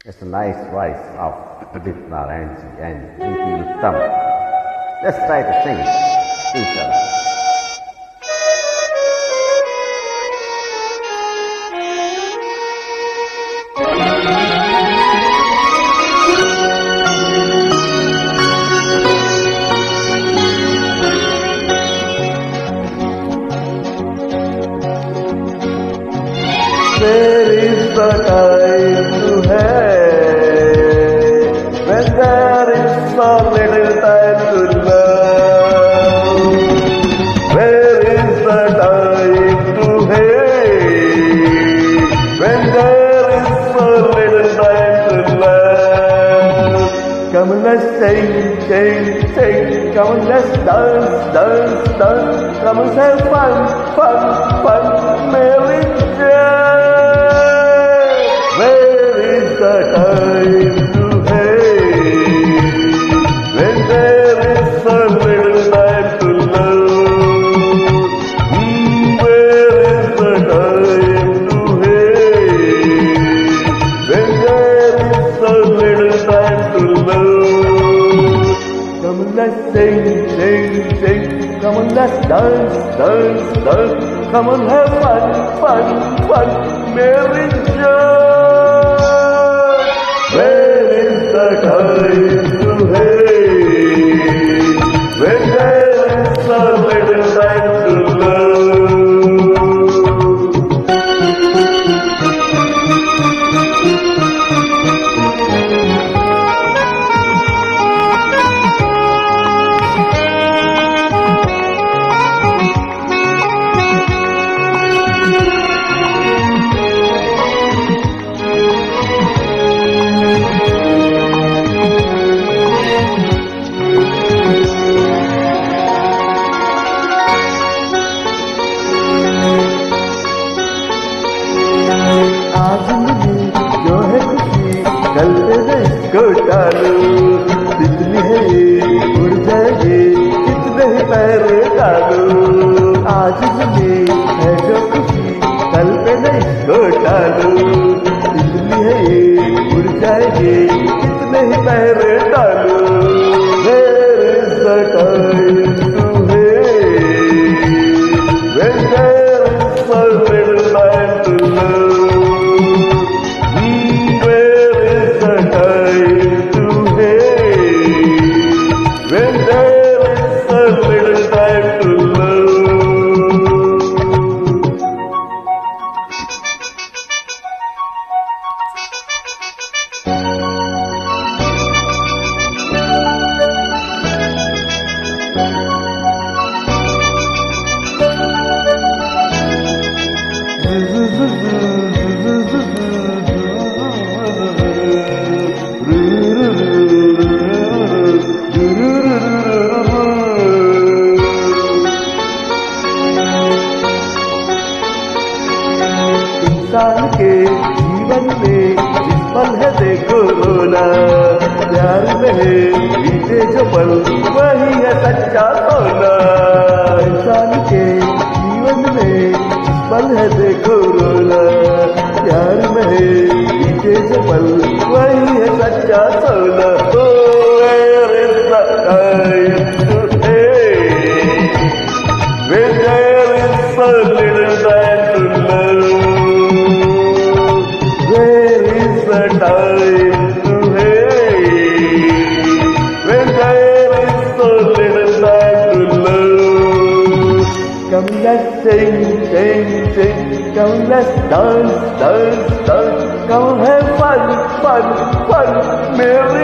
It's a nice voice of Udit Narayanji and Preeti Uttam. Let's try to sing each other. There is the time to hate when there is so little time to love. Where is the time to hate when there is so little time to love? Come and let's sing, sing, sing. Come and let's dance, dance, dance. Come and have fun, fun, fun. Merry Where is the time to hate when there is so little time to love? Where is the time to hate when there is so little time to love? Come on, let's sing, sing, sing. Come on, let's dance, dance, dance. Come on, have fun, fun, fun. Merry Where is the time to hate when there is so little time to love? आज मिली जो है खुशी कल तेरे इसको डालो जितनी है ये उड़ जाएगी कितने ही पैर डालो आज मिली है जो खुशी कल तेरे इसको डालो जितनी है ये उड़ जाएगी कितने ही पैर डालो There is the time to hate when there is so little time to love. When there is so little time to love. इंसान के जीवन में जिस पल है देखो रोना प्यार में है बीते जो पल वही है सच्चा सोना इंसान के जीवन में जिस पल है देखो रोना प्यार में है बीते जो पल वही है सच्चा सोना Where is the time to hate when there is so little time to love? Where is the time to hate when there is so little time to love? Come let's sing, sing, sing. Come let's dance, dance, dance. Come have fun, fun, fun. Merry